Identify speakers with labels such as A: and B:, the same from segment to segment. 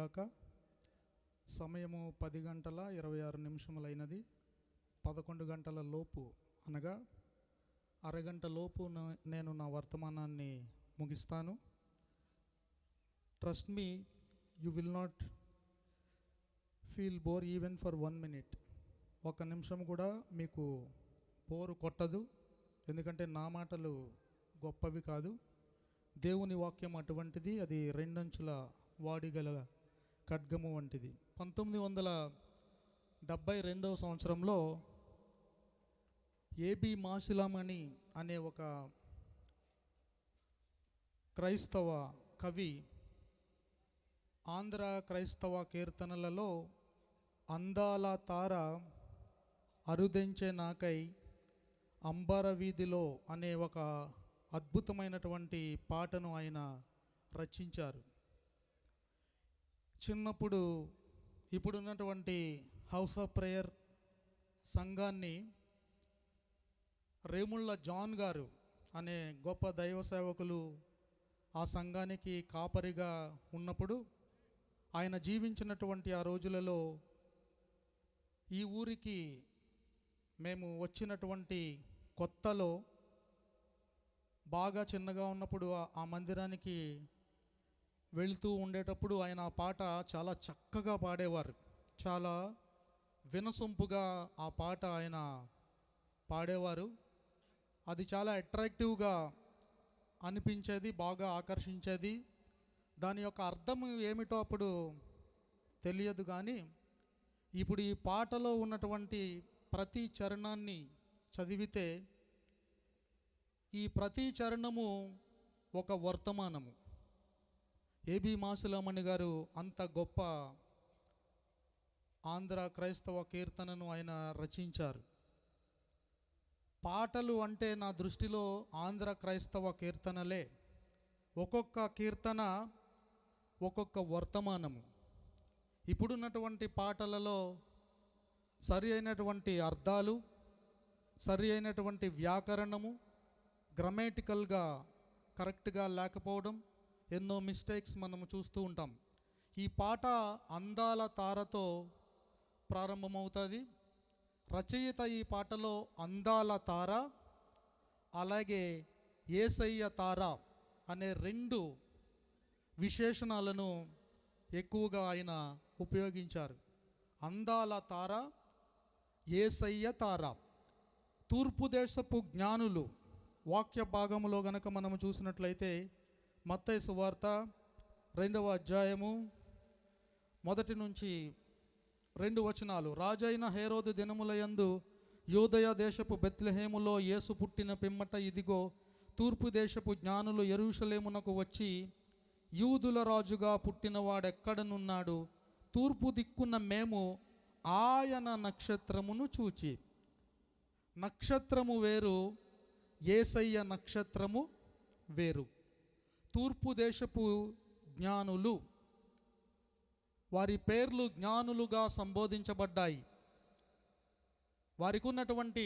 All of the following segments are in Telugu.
A: కలుగునుగాక. సమయము 10:26 11 గంటల లోపు అనగా అరగంట లోపు నేను నా వర్తమానాన్ని ముగిస్తాను. Trust me, you will not feel bore even for 1 minute. 1 నిమిషం కూడా మీకు బోరు కొట్టదు. ఎందుకంటే నా మాటలు గొప్పవి కాదు, దేవుని వాక్యం అటువంటిది. అది 2 అంచుల వాడిగల ఖడ్గము వంటిది. 1972 సంవత్సరంలో ఏబి మాసిలామణి అనే ఒక క్రైస్తవ కవి ఆంధ్ర క్రైస్తవ కీర్తనలలో అందాల తార అరుదెంచే నాకై అంబర వీధిలో అనే ఒక అద్భుతమైనటువంటి పాటను ఆయన రచించారు. చిన్నప్పుడు ఇప్పుడున్నటువంటి హౌస్ ఆఫ్ ప్రేయర్ సంఘాన్ని రేముళ్ళ జాన్ గారు అనే గొప్ప దైవ సేవకులు ఆ సంఘానికి కాపరిగా ఉన్నప్పుడు ఆయన జీవించినటువంటి ఆ రోజులలో ఈ ఊరికి మేము వచ్చినటువంటి కొత్తలో బాగా చిన్నగా ఉన్నప్పుడు ఆ మందిరానికి వెళుతూ ఉండేటప్పుడు ఆయన ఆ పాట చాలా చక్కగా పాడేవారు. చాలా వినసొంపుగా ఆ పాట ఆయన పాడేవారు. అది చాలా అట్రాక్టివ్గా అనిపించేది, బాగా ఆకర్షించేది. దాని యొక్క అర్థం ఏమిటో అప్పుడు తెలియదు, కానీ ఇప్పుడు ఈ పాటలో ఉన్నటువంటి ప్రతి చరణాన్ని చదివితే ఈ ప్రతి చరణము ఒక వర్తమానము. ఏబి మాసిలామణి గారు అంత గొప్ప ఆంధ్ర క్రైస్తవ కీర్తనను ఆయన రచించారు. పాటలు అంటే నా దృష్టిలో ఆంధ్ర క్రైస్తవ కీర్తనలే. ఒక్కొక్క కీర్తన ఒక్కొక్క వర్తమానము. ఇప్పుడున్నటువంటి పాటలలో సరి అయినటువంటి అర్థాలు, సరి అయినటువంటి వ్యాకరణము, గ్రామటికల్గా కరెక్ట్గా లేకపోవడం, ఎన్నో మిస్టేక్స్ మనము చూస్తూ ఉంటాం. ఈ పాట అందాల తారతో ప్రారంభమవుతుంది. రచయిత ఈ పాటలో అందాల తార అలాగే యేసయ్య తార అనే 2 విశేషణాలను ఎక్కువగా ఆయన ఉపయోగించారు. అందాల తార, యేసయ్య తార. తూర్పు దేశపు జ్ఞానులు వాక్య భాగములో గనక మనము చూసినట్లయితే మత్తయి సువార్త 2వ అధ్యాయము 1 నుంచి 2 వచనాలు. రాజైన హేరోదు దినములయందు యూదయ దేశపు బెత్లెహేములో యేసు పుట్టిన పిమ్మట ఇదిగో తూర్పు దేశపు జ్ఞానులు యెరూషలేమునకు వచ్చి, యూదుల రాజుగా పుట్టినవాడెక్కడనున్నాడు? తూర్పు దిక్కున మేము ఆయన నక్షత్రమును చూచి. నక్షత్రము వేరు, యేసయ్య నక్షత్రము వేరు. తూర్పు దేశపు జ్ఞానులు, వారి పేర్లు జ్ఞానులుగా సంబోధించబడ్డాయి. వారికి ఉన్నటువంటి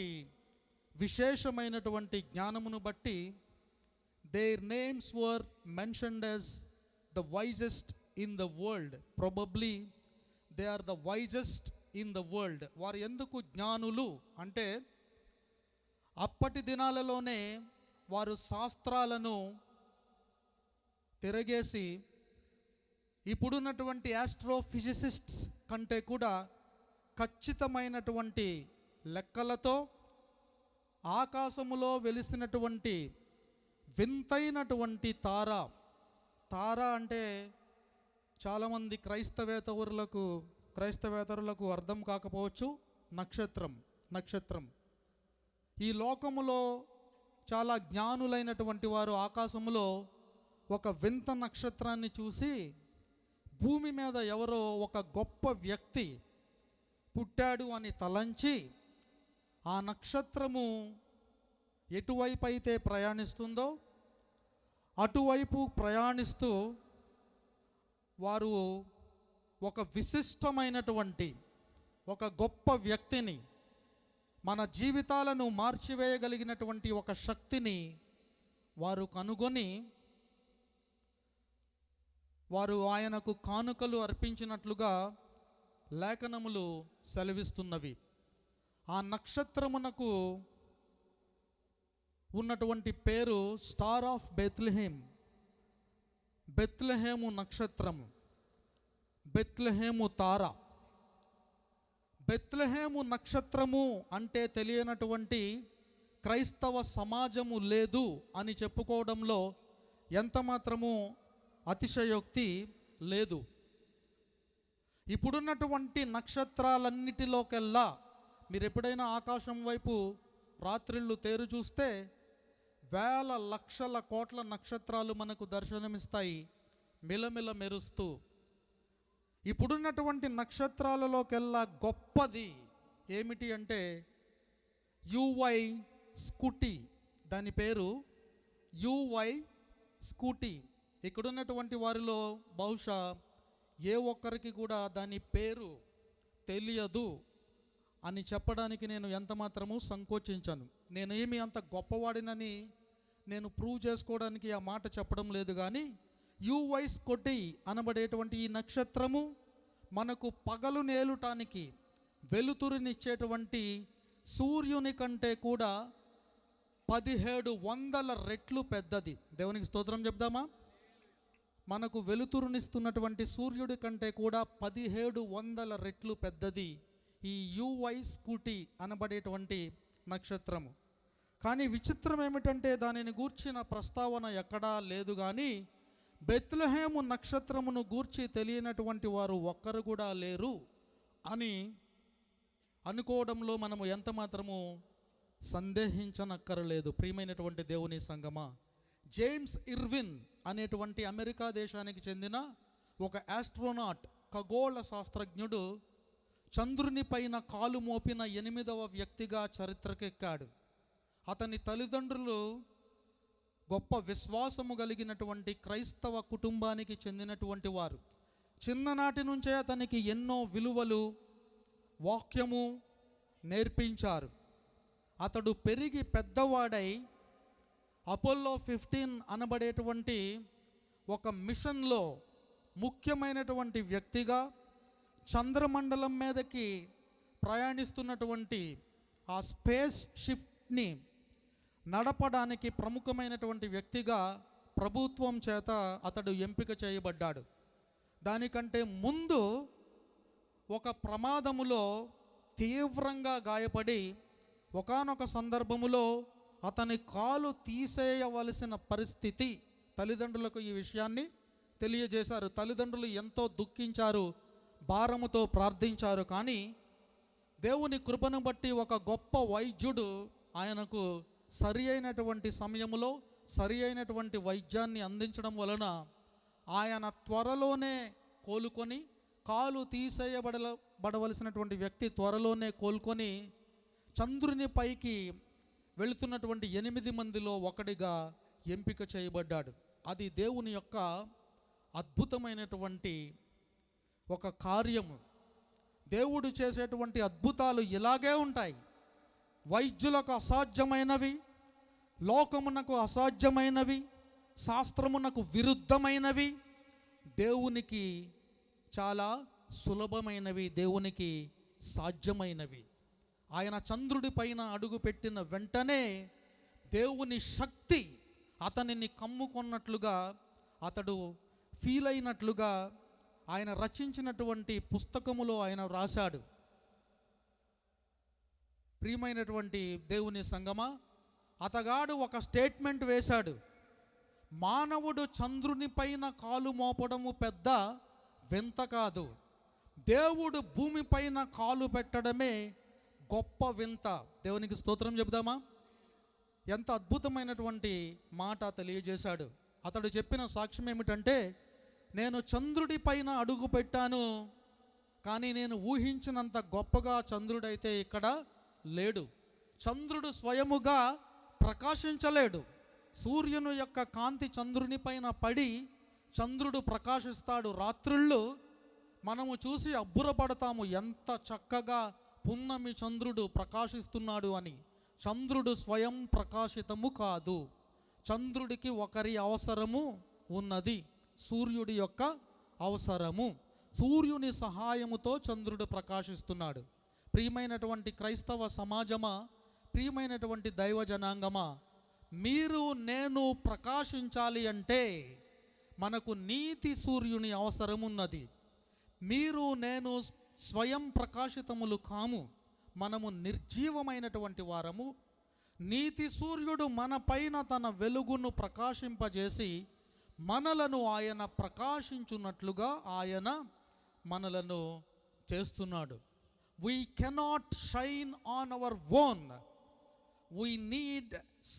A: విశేషమైనటువంటి జ్ఞానమును బట్టి their names were mentioned as the wisest in the world. Probably they are the wisest in the world. వారు ఎందుకు జ్ఞానులు అంటే అప్పటి దినాలలోనే వారు శాస్త్రాలను తిరగేసి ఇప్పుడున్నటువంటి ఆస్ట్రోఫిజిసిస్ట్స్ కంటే కూడా ఖచ్చితమైనటువంటి లెక్కలతో ఆకాశములో వెలిసినటువంటి వింతైనటువంటి తార. తార అంటే చాలామంది క్రైస్తవేతరులకు అర్థం కాకపోవచ్చు. నక్షత్రం. ఈ లోకములో చాలా జ్ఞానులైనటువంటి వారు ఆకాశములో ఒక వింత నక్షత్రాన్ని చూసి, భూమి మీద ఎవరో ఒక గొప్ప వ్యక్తి పుట్టాడు అని తలంచి, ఆ నక్షత్రము ఎటువైపు అయితే ప్రయాణిస్తుందో అటువైపు ప్రయాణిస్తూ వారు ఒక విశిష్టమైనటువంటి ఒక గొప్ప వ్యక్తిని, మన జీవితాలను మార్చివేయగలిగినటువంటి ఒక శక్తిని వారు కనుగొని వారు ఆయనకు కానుకలు అర్పించినట్లుగా లేఖనములు సెలవిస్తున్నవి. ఆ నక్షత్రమునకు ఉన్నటువంటి పేరు స్టార్ ఆఫ్ బెత్లెహేమ్. బెత్లెహేము నక్షత్రము, బెత్లెహేము తార. బెత్లెహేము నక్షత్రము అంటే తెలియనటువంటి క్రైస్తవ సమాజము లేదు అని చెప్పుకోవడంలో ఎంత మాత్రము అతిశయోక్తి లేదు. ఇప్పుడున్నటువంటి నక్షత్రాలన్నిటిలోకెల్లా మీరు ఎప్పుడైనా ఆకాశం వైపు రాత్రిళ్ళు తేరు చూస్తే వేల లక్షల కోట్ల నక్షత్రాలు మనకు దర్శనమిస్తాయి, మిలమిల మెరుస్తూ. ఇప్పుడున్నటువంటి నక్షత్రాలలోకెల్లా గొప్పది ఏమిటి అంటే యువై స్కూటీ. దాని పేరు యువై స్కూటీ. ఇక్కడున్నటువంటి వారిలో బహుశా ఏ ఒక్కరికి కూడా దాని పేరు తెలియదు అని చెప్పడానికి నేను ఎంత మాత్రము సంకోచించను. నేనేమి అంత గొప్పవాడినని నేను ప్రూవ్ చేసుకోవడానికి ఆ మాట చెప్పడం లేదు. కానీ యువై స్కూటీ అనబడేటువంటి ఈ నక్షత్రము మనకు పగలు నేలుటానికి వెలుతురునిచ్చేటువంటి సూర్యుని కంటే కూడా 1700 రెట్లు పెద్దది. దేవునికి స్తోత్రం చెప్దామా? మనకు వెలుతురునిస్తున్నటువంటి సూర్యుడి కంటే కూడా 1700 రెట్లు పెద్దది ఈ యువై స్కూటీ అనబడేటువంటి నక్షత్రము. కానీ విచిత్రం ఏమిటంటే దానిని గూర్చిన ప్రస్తావన ఎక్కడా లేదు. కానీ బెత్లెహేము నక్షత్రమును గూర్చి తెలియనటువంటి వారు ఒక్కరు కూడా లేరు అని అనుకోవడంలో మనము ఎంత మాత్రము సందేహించనక్కరలేదు. ప్రియమైనటువంటి దేవుని సంగమా, జేమ్స్ ఇర్విన్ అనేటువంటి అమెరికా దేశానికి చెందిన ఒక ఆస్ట్రోనాట్, ఖగోళ శాస్త్రజ్ఞుడు చంద్రుని పైన కాలు మోపిన 8వ వ్యక్తిగా చరిత్రకెక్కాడు. అతని తల్లిదండ్రులు గొప్ప విశ్వాసము కలిగినటువంటి క్రైస్తవ కుటుంబానికి చెందినటువంటి వారు. చిన్ననాటి నుంచే అతనికి ఎన్నో విలువలు, వాక్యము నేర్పించారు. అతడు పెరిగి పెద్దవాడై అపోలో 15 అనబడేటువంటి ఒక మిషన్లో ముఖ్యమైనటువంటి వ్యక్తిగా చంద్రమండలం మీదకి ప్రయాణిస్తున్నటువంటి ఆ స్పేస్ షిప్ని నడపడానికి ప్రముఖమైనటువంటి వ్యక్తిగా ప్రభుత్వం చేత అతడు ఎంపిక చేయబడ్డాడు. దానికంటే ముందు ఒక ప్రమాదములో తీవ్రంగా గాయపడి ఒకానొక సందర్భములో అతని కాలు తీసేయవలసిన పరిస్థితి. తల్లిదండ్రులకు ఈ విషయాన్ని తెలియజేశారు. తల్లిదండ్రులు ఎంతో దుఃఖించారు, భారముతో ప్రార్థించారు. కానీ దేవుని కృపను బట్టి ఒక గొప్ప వైద్యుడు ఆయనకు సరి అయినటువంటి సమయంలో సరి అయినటువంటి వైద్యాన్ని అందించడం వలన ఆయన త్వరలోనే కోలుకొని, కాలు తీసేయబడవలసినటువంటి వ్యక్తి త్వరలోనే కోలుకొని చంద్రుని పైకి వెళుతున్నటువంటి 8 మందిలో ఒకడిగా ఎంపిక చేయబడ్డాడు. అది దేవుని యొక్క అద్భుతమైనటువంటి ఒక కార్యము. దేవుడు చేసేటువంటి అద్భుతాలు ఇలాగే ఉంటాయి. వైద్యులకు అసాధ్యమైనవి, లోకమునకు అసాధ్యమైనవి, శాస్త్రమునకు విరుద్ధమైనవి దేవునికి చాలా సులభమైనవి, దేవునికి సాధ్యమైనవి. ఆయన చంద్రుడి పైన అడుగుపెట్టిన వెంటనే దేవుని శక్తి అతనిని కమ్ముకొన్నట్లుగా, అతడు ఫీల్ అయినట్లుగా ఆయన రచించినటువంటి పుస్తకములో ఆయన రాశాడు. ప్రియమైనటువంటి దేవుని సంగమా, అతగాడు ఒక స్టేట్మెంట్ వేశాడు. మానవుడు చంద్రుని పైన కాలు మోపడము పెద్ద వింత కాదు, దేవుడు భూమిపైన కాలు పెట్టడమే గొప్ప వింత. దేవునికి స్తోత్రం చెబుదామా? ఎంత అద్భుతమైనటువంటి మాట తెలియజేశాడు. అతడు చెప్పిన సాక్ష్యం ఏమిటంటే, నేను చంద్రుడి పైన అడుగు పెట్టాను, కానీ నేను ఊహించినంత గొప్పగా చంద్రుడైతే ఇక్కడ లేడు. చంద్రుడు స్వయముగా ప్రకాశించలేడు. సూర్యుని యొక్క కాంతి చంద్రుని పైన పడి చంద్రుడు ప్రకాశిస్తాడు. రాత్రిళ్ళు మనము చూసి అబ్బురపడతాము, ఎంత చక్కగా పున్నమి చంద్రుడు ప్రకాశిస్తున్నాడు అని. చంద్రుడు స్వయం ప్రకాశితము కాదు, చంద్రుడికి ఒకరి అవసరము ఉన్నది. సూర్యుడి యొక్క అవసరము. సూర్యుని సహాయముతో చంద్రుడు ప్రకాశిస్తున్నాడు. ప్రియమైనటువంటి క్రైస్తవ సమాజమా, ప్రియమైనటువంటి దైవ జనాంగమా, మీరు నేను ప్రకాశించాలి అంటే మనకు నీతి సూర్యుని అవసరం ఉన్నది. మీరు నేను స్వయం ప్రకాశితములు కాము, మనము నిర్జీవమైనటువంటి వారము. నీతి సూర్యుడు మన పైన తన వెలుగును ప్రకాశింపజేసి మనలను ఆయన ప్రకాశించున్నట్లుగా ఆయన మనలను చేస్తున్నాడు. We cannot shine on our own. We need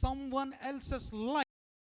A: someone else's light.